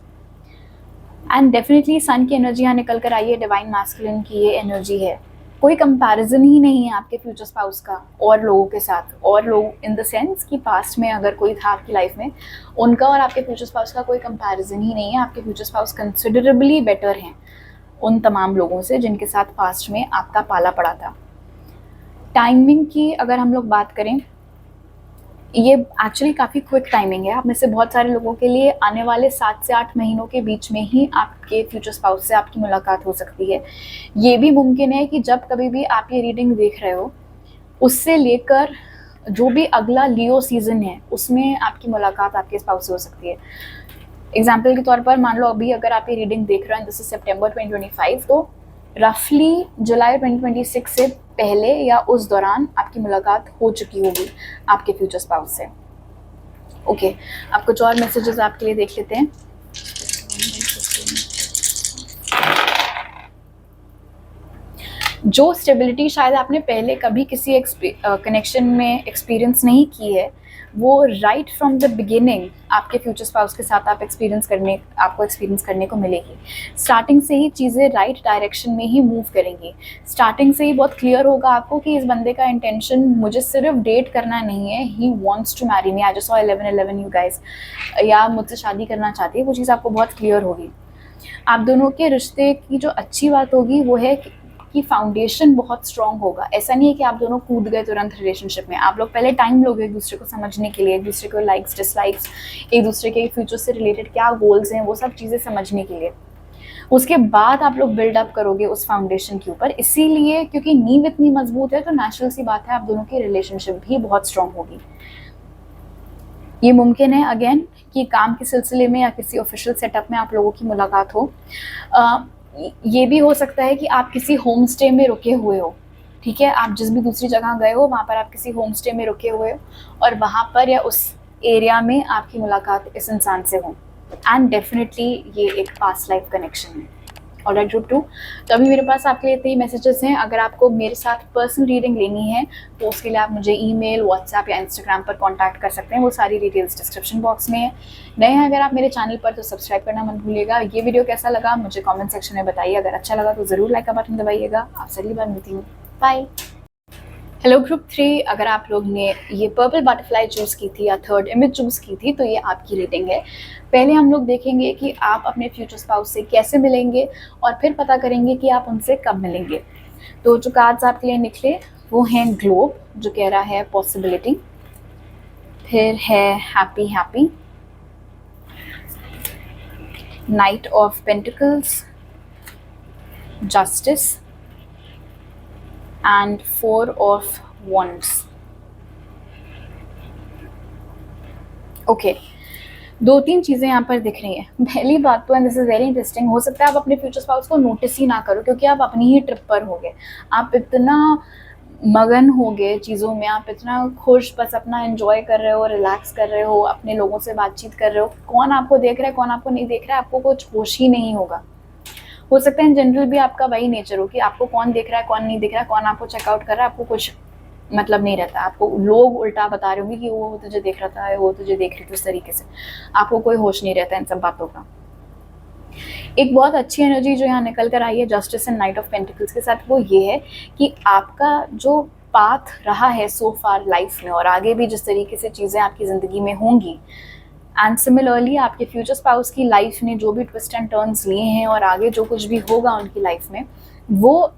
And definitely sun की एनर्जी यहाँ निकल कर आई है, डिवाइन मैस्कुलिन की ये एनर्जी है। कोई कंपैरिजन ही नहीं है आपके फ्यूचर स्पाउस का और लोगों के साथ, और लोग इन द सेंस कि पास्ट में अगर कोई था आपकी लाइफ में, उनका और आपके फ्यूचर स्पाउस का कोई कंपैरिजन ही नहीं है। आपके फ्यूचर स्पाउस कंसिडरेबली बेटर हैं उन तमाम लोगों से जिनके साथ पास्ट में आपका पाला पड़ा था। टाइमिंग की अगर हम लोग बात करें, ये एक्चुअली काफ़ी क्विक टाइमिंग है। आप में से बहुत सारे लोगों के लिए आने वाले 7 से 8 महीनों के बीच में ही आपके फ्यूचर स्पाउस से आपकी मुलाकात हो सकती है। ये भी मुमकिन है कि जब कभी भी आप ये रीडिंग देख रहे हो, उससे लेकर जो भी अगला लियो सीज़न है उसमें आपकी मुलाकात आपके स्पाउस से हो सकती है। एग्जाम्पल के तौर पर मान लो अभी अगर आप ये रीडिंग देख रहे हैं दिस इज सितंबर 2025, तो रफली जुलाई 2026 से पहले या उस दौरान आपकी मुलाकात हो चुकी होगी आपके फ्यूचर स्पाउस से। ओके, आप कुछ और मैसेजेस आपके लिए देख लेते हैं। जो स्टेबिलिटी शायद आपने पहले कभी किसी कनेक्शन में एक्सपीरियंस नहीं की है, वो राइट फ्रॉम द बिगिनिंग आपके फ्यूचर स्पाउस के साथ आपको एक्सपीरियंस करने को मिलेगी। स्टार्टिंग से ही चीज़ें राइट डायरेक्शन में ही मूव करेंगी। स्टार्टिंग से ही बहुत क्लियर होगा आपको कि इस बंदे का इंटेंशन मुझे सिर्फ डेट करना नहीं है, ही wants to marry me, I just saw 11 you guys, या मुझसे शादी करना चाहती है, वो चीज़ आपको बहुत क्लियर होगी। आप दोनों के रिश्ते की जो अच्छी बात होगी वो है कि फाउंडेशन बहुत स्ट्रांग होगा। ऐसा नहीं है कि आप दोनों कूद गए तुरंत रिलेशनशिप में, आप लोग पहले टाइम लोगे एक दूसरे को समझने के लिए, एक दूसरे को लाइक्स डिसलाइक्स, एक दूसरे के फ्यूचर से रिलेटेड क्या गोल्स हैं, वो सब चीज़ें समझने के लिए। उसके बाद आप लोग बिल्डअप करोगे उस फाउंडेशन के ऊपर। इसीलिए क्योंकि नींव इतनी मजबूत है तो नेचुरल सी बात है आप दोनों की रिलेशनशिप भी बहुत स्ट्रांग होगी। ये मुमकिन है अगेन कि काम के सिलसिले में या किसी ऑफिशियल सेटअप में आप लोगों की मुलाकात हो। ये भी हो सकता है कि आप किसी होम स्टे में रुके हुए हो, ठीक है, आप जिस भी दूसरी जगह गए हो वहाँ पर आप किसी होम स्टे में रुके हुए हो और वहाँ पर या उस एरिया में आपकी मुलाकात इस इंसान से हो, एंड डेफिनेटली ये एक पास्ट लाइफ कनेक्शन है। ऑलराइट ग्रुप 2, तो अभी मेरे पास आपके लिए इतने ही मैसेजेस हैं। अगर आपको मेरे साथ पर्सनल रीडिंग लेनी है तो उसके लिए आप मुझे ईमेल, व्हाट्सएप या इंस्टाग्राम पर कांटेक्ट कर सकते हैं। वो सारी डिटेल्स डिस्क्रिप्शन बॉक्स में है। नए हैं अगर आप मेरे चैनल पर तो सब्सक्राइब करना मत भूलिएगा। ये वीडियो कैसा लगा मुझे कमेंट सेक्शन में बताइए। अगर अच्छा लगा तो ज़रूर लाइक का बटन दबाइएगा। आपसे अगली बार मिलती हूँ। बाय। हेलो ग्रुप 3, अगर आप लोग ने ये पर्पल बटरफ्लाई चूज़ की थी या थर्ड इमेज चूज़ की थी तो ये आपकी रीडिंग है। पहले हम लोग देखेंगे कि आप अपने फ्यूचर स्पाउस से कैसे मिलेंगे और फिर पता करेंगे कि आप उनसे कब मिलेंगे। तो जो कार्ड्स आपके लिए निकले वो हैं ग्लोब, जो कह रहा है पॉसिबिलिटी, फिर है happy happy, night of pentacles, justice and 4 of wands. Okay, 2-3 चीज़ें यहाँ पर दिख रही हैं। पहली बात तो, and this is very interesting, हो सकता है आप अपने फ्यूचर स्पाउस को नोटिस ही ना करो क्योंकि आप अपनी ही ट्रिप पर हो गए। आप इतना मगन हो गए चीज़ों में, आप इतना खुश बस अपना एंजॉय कर रहे हो, रिलैक्स कर रहे हो, अपने लोगों से बातचीत कर रहे हो। कौन आपको देख रहा है, कौन आपको नहीं देख रहा है, आपको कुछ होश ही नहीं होगा। हो सकता है इन जनरल भी आपका वही नेचर हो कि आपको कौन देख रहा है, कौन नहीं देख रहा है, कौन आपको चेकआउट कर रहा है, आपको कुछ मतलब नहीं रहता। आपको लोग उल्टा बता रहे होंगे कि वो तुझे देख रहा था, वो तुझे देख रही थी, उस तरीके से आपको कोई होश नहीं रहता इन सब बातों का। एक बहुत अच्छी एनर्जी जो यहाँ निकल कर आई है justice and night of pentacles के साथ, वो ये है कि आपका जो पाथ रहा है सो फार लाइफ में और आगे भी जिस तरीके से चीज़ें आपकी ज़िंदगी में होंगी, एंड सिमिलरली आपके फ्यूचर स्पाउस की लाइफ ने जो भी ट्विस्ट एंड टर्न्स लिए हैं और आगे जो कुछ भी होगा उनकी लाइफ में, वो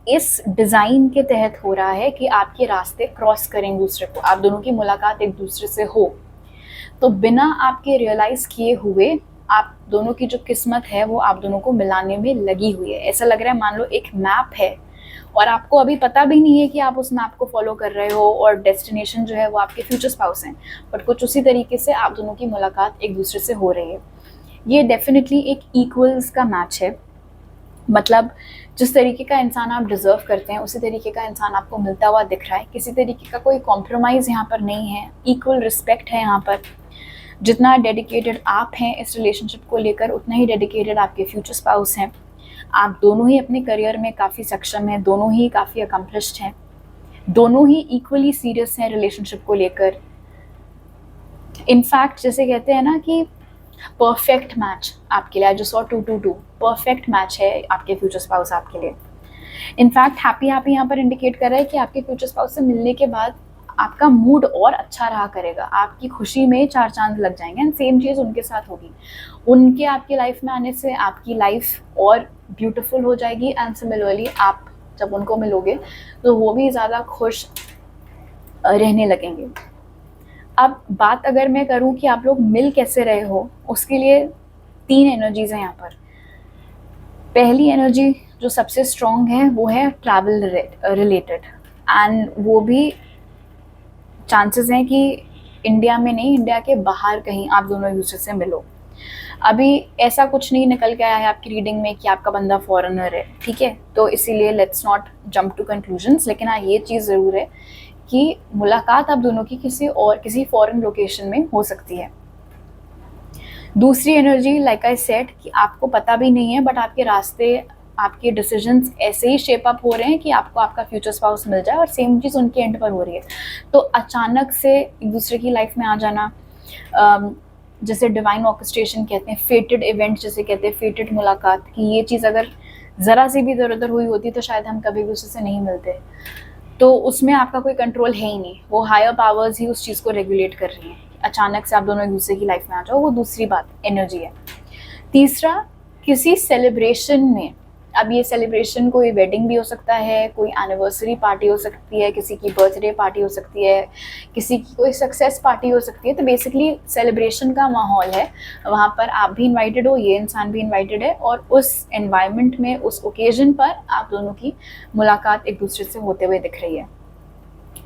इस डिज़ाइन के तहत हो रहा है कि आपके रास्ते क्रॉस करें दूसरे को, आप दोनों की मुलाकात एक दूसरे से हो। तो बिना आपके रियलाइज़ किए हुए आप दोनों की जो किस्मत है वो आप दोनों को मिलाने में लगी हुई है। ऐसा लग रहा है मान लो एक मैप है और आपको अभी पता भी नहीं है कि आप उस मैप को फॉलो कर रहे हो और डेस्टिनेशन जो है वो आपके फ्यूचर स्पाउस हैं, बट कुछ उसी तरीके से आप दोनों की मुलाकात एक दूसरे से हो रही है। ये डेफिनेटली एक इक्वल्स का मैच है। मतलब जिस तरीके का इंसान आप डिज़र्व करते हैं उसी तरीके का इंसान आपको मिलता हुआ दिख रहा है। किसी तरीके का कोई कॉम्प्रोमाइज़ यहाँ पर नहीं है, इक्वल रिस्पेक्ट है यहाँ पर। जितना डेडिकेटेड आप हैं इस रिलेशनशिप को लेकर, उतना ही डेडिकेटेड आपके फ्यूचर स्पाउस हैं। आप दोनों ही अपने करियर में काफ़ी सक्षम हैं, दोनों ही काफ़ी अकम्प्लिश्ड हैं, दोनों ही इक्वली सीरियस हैं रिलेशनशिप को लेकर। इनफैक्ट जैसे कहते हैं ना कि परफेक्ट मैच आपके लिए, जो 100-2-2-2 परफेक्ट मैच है आपके फ्यूचर स्पाउस आपके लिए। इनफैक्ट हैप्पी हैप्पी यहाँ पर इंडिकेट कर रहा है कि आपके फ्यूचर स्पाउस से मिलने के बाद आपका मूड और अच्छा रहा करेगा, आपकी खुशी में 4 चांद लग जाएंगे। एंड सेम चीज़ उनके साथ होगी, उनके आपकी लाइफ में आने से आपकी लाइफ और ब्यूटीफुल हो जाएगी। एंड सिमिलरली आप जब उनको मिलोगे तो वो भी ज़्यादा खुश रहने लगेंगे। अब बात अगर मैं करूं कि आप लोग मिल कैसे रहे हो, उसके लिए 3 एनर्जीज़ हैं यहाँ पर। पहली एनर्जी जो सबसे स्ट्रॉन्ग है वो है ट्रैवल रिलेटेड, एंड वो भी चांसेस हैं कि इंडिया में नहीं, इंडिया के बाहर कहीं आप दोनों एक दूसरे से मिलो। अभी ऐसा कुछ नहीं निकल के आया है आपकी रीडिंग में कि आपका बंदा फॉरेनर है, ठीक है, तो इसीलिए let's not jump to conclusions. लेकिन हाँ, ये चीज़ ज़रूर है कि मुलाकात आप दोनों की किसी फॉरेन लोकेशन में हो सकती है। दूसरी एनर्जी लाइक आई सेड कि आपको पता भी नहीं है बट आपके रास्ते, आपके डिसीजंस ऐसे ही शेप अप हो रहे हैं कि आपको आपका फ्यूचर स्पाउस मिल जाए, और सेम चीज़ उनके एंड पर हो रही है। तो अचानक से एक दूसरे की लाइफ में आ जाना, जैसे डिवाइन ऑर्केस्ट्रेशन कहते हैं, फेटेड इवेंट जैसे कहते हैं, फेटेड मुलाकात की, ये चीज़ अगर ज़रा सी भी इधर उधर हुई होती तो शायद हम कभी भी उससे नहीं मिलते। तो उसमें आपका कोई कंट्रोल है ही नहीं, वो हायर पावर्स ही उस चीज़ को रेगुलेट कर रही हैं। अचानक से आप दोनों एक दूसरे की लाइफ में आ जाओ, वो दूसरी बात एनर्जी है। तीसरा, किसी सेलिब्रेशन में, अब ये सेलिब्रेशन कोई वेडिंग भी हो सकता है, कोई एनिवर्सरी पार्टी हो सकती है, किसी की बर्थडे पार्टी हो सकती है, किसी की कोई सक्सेस पार्टी हो सकती है। तो बेसिकली सेलिब्रेशन का माहौल है, वहाँ पर आप भी इनवाइटेड हो, ये इंसान भी इनवाइटेड है, और उस एनवायरनमेंट में, उस ओकेजन पर आप दोनों की मुलाकात एक दूसरे से होते हुए दिख रही है।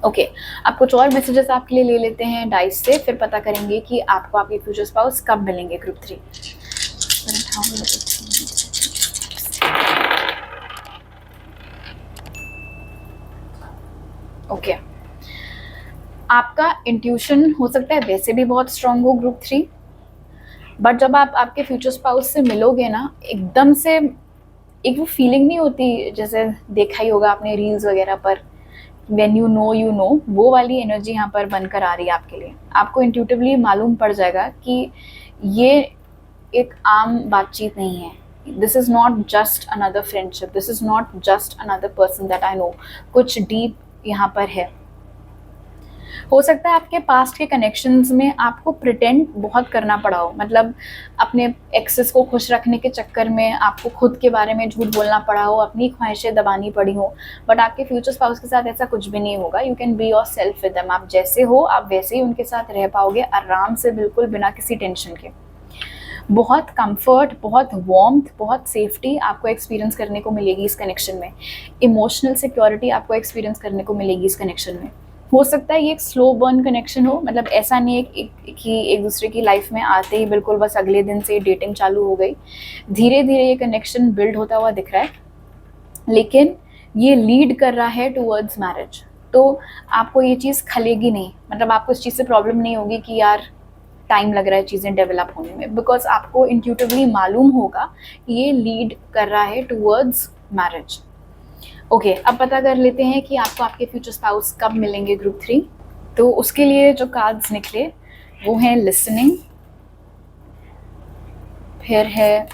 ओके, अब कुछ और मैसेजेस आपके लिए ले लेते हैं डाइस से, फिर पता करेंगे कि आपको आपके फ्यूचर स्पाउस कब मिलेंगे। ग्रुप 3, ओके, आपका इंट्यूशन हो सकता है वैसे भी बहुत स्ट्रांग हो ग्रुप 3, बट जब आप आपके फ्यूचर स्पाउस से मिलोगे ना, एकदम से एक वो फीलिंग नहीं होती, जैसे देखा ही होगा आपने रील्स वगैरह पर, व्हेन यू नो, वो वाली एनर्जी यहाँ पर बनकर आ रही है आपके लिए। आपको इंट्यूटिवली मालूम पड़ जाएगा कि ये एक आम बातचीत नहीं है, this is not just another friendship, this is not just another person that I know, कुछ डीप यहाँ पर है। हो सकता है आपके पास्ट के कनेक्शंस में आपको प्रिटेंड बहुत करना पड़ा हो, मतलब अपने एक्सेस को खुश रखने के चक्कर में आपको खुद के बारे में झूठ बोलना पड़ा हो, अपनी ख्वाहिशें दबानी पड़ी हो। बट आपके फ्यूचर स्पाउस के साथ ऐसा कुछ भी नहीं होगा। You can be your self with them. आप जैसे हो आप वैसे ही उनके साथ रह पाओगे आराम से, बिल्कुल बिना किसी टेंशन के। बहुत कंफर्ट, बहुत वार्मथ, बहुत सेफ्टी आपको एक्सपीरियंस करने को मिलेगी इस कनेक्शन में। इमोशनल सिक्योरिटी आपको एक्सपीरियंस करने को मिलेगी इस कनेक्शन में। हो सकता है ये एक स्लो बर्न कनेक्शन हो, मतलब ऐसा नहीं है कि एक दूसरे की लाइफ में आते ही बिल्कुल बस अगले दिन से डेटिंग चालू हो गई। धीरे धीरे ये कनेक्शन बिल्ड होता हुआ दिख रहा है, लेकिन ये लीड कर रहा है टूवर्ड्स मैरिज। तो आपको ये चीज़ खलेगी नहीं, मतलब आपको इस चीज़ से प्रॉब्लम नहीं होगी कि यार टाइम लग रहा है चीज़ें डेवलप होने में, बिकॉज आपको इंट्यूटिवली मालूम होगा कि ये लीड कर रहा है टूवर्ड्स मैरिज। ओके, अब पता कर लेते हैं कि आपको आपके फ्यूचर स्पाउस कब मिलेंगे ग्रुप 3। तो उसके लिए जो कार्ड्स निकले वो हैं लिसनिंग, फिर है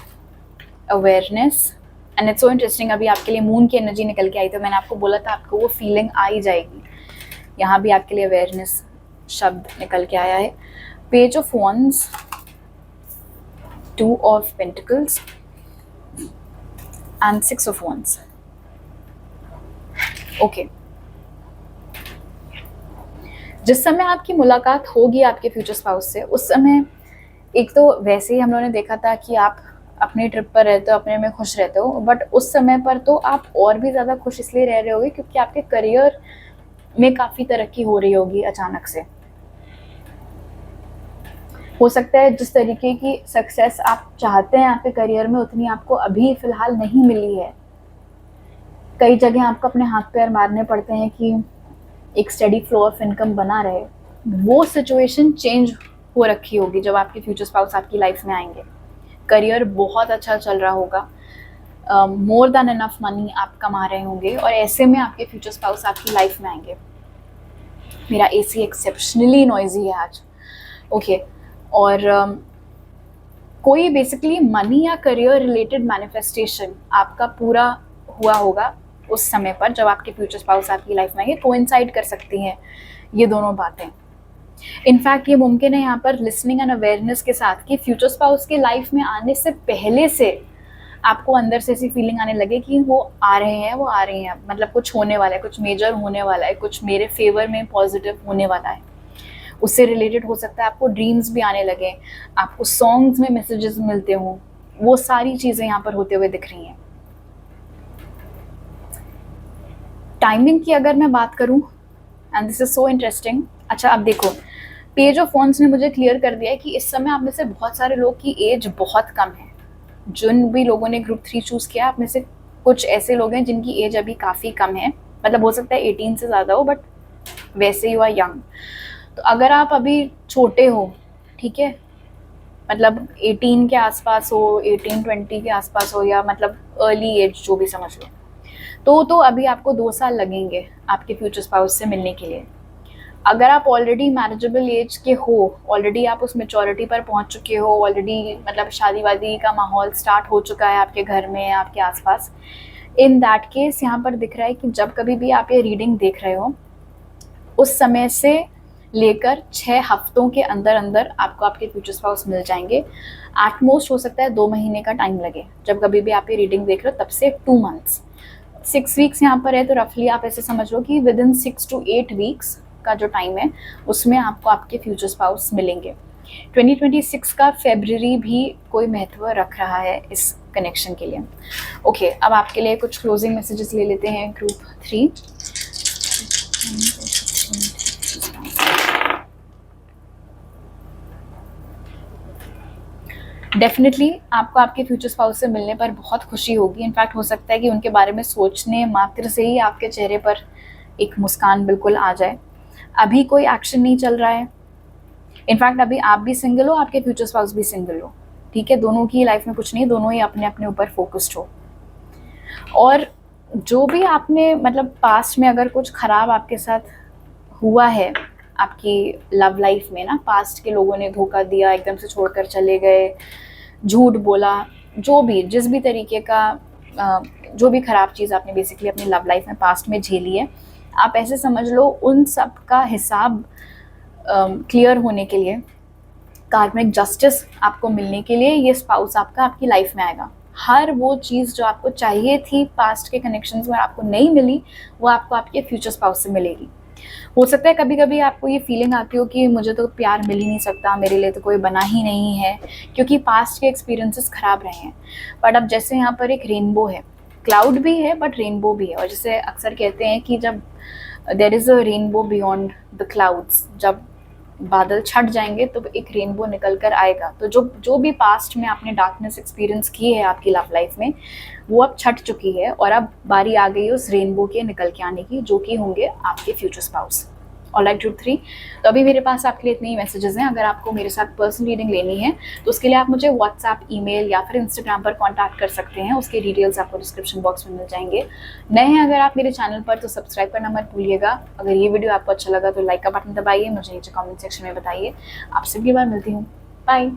awareness, and it's so interesting. अभी आपके लिए मून की एनर्जी निकल के आई, तो मैंने आपको बोला था आपको वो फीलिंग आ ही जाएगी। यहाँ भी आपके लिए अवेयरनेस शब्द निकल के आया है। Page of wands, 2 of pentacles and 6 of wands. Okay, जिस समय आपकी मुलाकात होगी आपके फ्यूचर स्पाउस से, उस समय एक तो वैसे ही हम लोगों ने देखा था कि आप अपनी ट्रिप पर रहते हो, अपने में खुश रहते हो, बट उस समय पर तो आप और भी ज़्यादा खुश इसलिए रह रहे होगे क्योंकि आपके करियर में काफ़ी तरक्की हो रही होगी अचानक से। हो सकता है जिस तरीके की सक्सेस आप चाहते हैं आपके करियर में, उतनी आपको अभी फ़िलहाल नहीं मिली है। कई जगह आपको अपने हाथ पैर मारने पड़ते हैं कि एक स्टडी फ्लो ऑफ इनकम बना रहे। वो सिचुएशन चेंज हो रखी होगी जब आपके फ्यूचर स्पाउस आपकी लाइफ में आएंगे। करियर बहुत अच्छा चल रहा होगा, मोर देन इनफ मनी आप कमा रहे होंगे, और ऐसे में आपके फ्यूचर स्पाउस आपकी लाइफ में आएंगे। मेरा एसी एक्सेप्शनली नॉइजी है आज। ओके, और कोई बेसिकली मनी या करियर रिलेटेड मैनिफेस्टेशन आपका पूरा हुआ होगा उस समय पर जब आपके फ्यूचर स्पाउस आपकी लाइफ में आएंगे। कोइंसाइड कर सकती हैं ये दोनों बातें। इनफैक्ट ये मुमकिन है यहाँ पर लिसनिंग एंड अवेयरनेस के साथ कि फ्यूचर स्पाउस के लाइफ में आने से पहले से आपको अंदर से ऐसी फीलिंग आने लगे कि वो आ रहे हैं, वो आ रहे हैं, मतलब कुछ होने वाला है, कुछ मेजर होने वाला है, कुछ मेरे फेवर में पॉजिटिव होने वाला है। उससे रिलेटेड हो सकता है आपको ड्रीम्स भी आने लगे, आपको सॉन्ग्स में मैसेजेस मिलते हों, वो सारी चीज़ें यहाँ पर होते हुए दिख रही हैं। टाइमिंग की अगर मैं बात करूं, and this is so interesting. अच्छा, अब देखो, पेज ऑफ वॉन्ड्स ने मुझे क्लियर कर दिया है कि इस समय आप में से बहुत सारे लोग की एज बहुत कम है। जिन भी लोगों ने ग्रुप 3 चूज़ किया, आप में से कुछ ऐसे लोग हैं जिनकी एज अभी काफ़ी कम है, मतलब हो सकता है 18 से ज़्यादा हो, बट वैसे यू आर यंग। तो अगर आप अभी छोटे हो, ठीक है, मतलब 18 के आसपास हो, 18-20 के आसपास हो, या मतलब अर्ली एज जो भी समझ लो, तो अभी आपको 2 साल लगेंगे आपके फ्यूचर स्पाउस से मिलने के लिए। अगर आप ऑलरेडी मैरिजेबल एज के हो, ऑलरेडी आप उस मेचोरिटी पर पहुंच चुके हो, ऑलरेडी मतलब शादी वादी का माहौल स्टार्ट हो चुका है आपके घर में, आपके आसपास, इन दैट केस यहाँ पर दिख रहा है कि जब कभी भी आप ये रीडिंग देख रहे हो, उस समय से लेकर 6 हफ्तों के अंदर अंदर आपको आपके फ्यूचर स्पाउस मिल जाएंगे। एटमोस्ट हो सकता है 2 महीने का टाइम लगे। जब कभी भी आप ये रीडिंग देख रहे हो तब से 2 मंथ्स, 6 वीक्स यहाँ पर है, तो रफली आप ऐसे समझ लो कि विद इन 6 to 8 वीक्स का जो टाइम है उसमें आपको आपके फ्यूचर स्पाउस मिलेंगे। 2026 का फेब्रुअरी भी कोई महत्व रख रहा है इस कनेक्शन के लिए। ओके, अब आपके लिए कुछ क्लोजिंग मैसेजेस ले लेते हैं ग्रुप 3। डेफिनेटली आपको आपके फ्यूचर स्पाउस से मिलने पर बहुत खुशी होगी। इनफैक्ट हो सकता है कि उनके बारे में सोचने मात्र से ही आपके चेहरे पर एक मुस्कान बिल्कुल आ जाए। अभी कोई एक्शन नहीं चल रहा है। इनफैक्ट अभी आप भी सिंगल हो, आपके फ्यूचर स्पाउस भी सिंगल हो, ठीक है, दोनों की लाइफ में कुछ नहीं, दोनों ही अपने अपने ऊपर फोकस्ड हो। और जो भी आपने मतलब पास्ट में अगर कुछ खराब आपके साथ हुआ है आपकी लव लाइफ में ना, पास्ट के लोगों ने धोखा दिया, एकदम से छोड़कर चले गए, झूठ बोला, जो भी जिस भी तरीके का जो भी खराब चीज़ आपने बेसिकली अपनी लव लाइफ में पास्ट में झेली है, आप ऐसे समझ लो उन सब का हिसाब क्लियर होने के लिए, कार्मिक जस्टिस आपको मिलने के लिए ये स्पाउस आपका आपकी लाइफ में आएगा। हर वो चीज़ जो आपको चाहिए थी पास्ट के कनेक्शंस में आपको नहीं मिली, वो आपको आपके फ्यूचर स्पाउस से मिलेगी। हो सकता है कभी कभी आपको ये फीलिंग आती हो कि मुझे तो प्यार मिल ही नहीं सकता, मेरे लिए तो कोई बना ही नहीं है, क्योंकि पास्ट के एक्सपीरियंसेस खराब रहे हैं। बट अब जैसे यहाँ पर एक रेनबो है, क्लाउड भी है बट रेनबो भी है, और जैसे अक्सर कहते हैं कि जब there is a rainbow beyond the clouds, जब बादल छट जाएंगे तो एक रेनबो निकल कर आएगा। तो जो भी पास्ट में आपने डार्कनेस एक्सपीरियंस की है आपकी लव लाइफ में, वो अब छट चुकी है और अब बारी आ गई है उस रेनबो के निकल के आने की, जो कि होंगे आपके फ्यूचर स्पाउस। ऑलराइट ग्रुप 3, तो अभी मेरे पास आपके लिए इतने ही मैसेजेस हैं। अगर आपको मेरे साथ पर्सनल रीडिंग लेनी है तो उसके लिए आप मुझे व्हाट्सएप, ईमेल या फिर इंस्टाग्राम पर कॉन्टैक्ट कर सकते हैं। उसके डिटेल्स आपको डिस्क्रिप्शन बॉक्स में मिल जाएंगे। नए हैं अगर आप मेरे चैनल पर तो सब्सक्राइब करना मत भूलिएगा। अगर ये वीडियो आपको अच्छा लगा तो लाइक का बटन दबाइए, मुझे नीचे कॉमेंट सेक्शन में बताइए। आपसे अगली बार मिलती हूँ। बाय।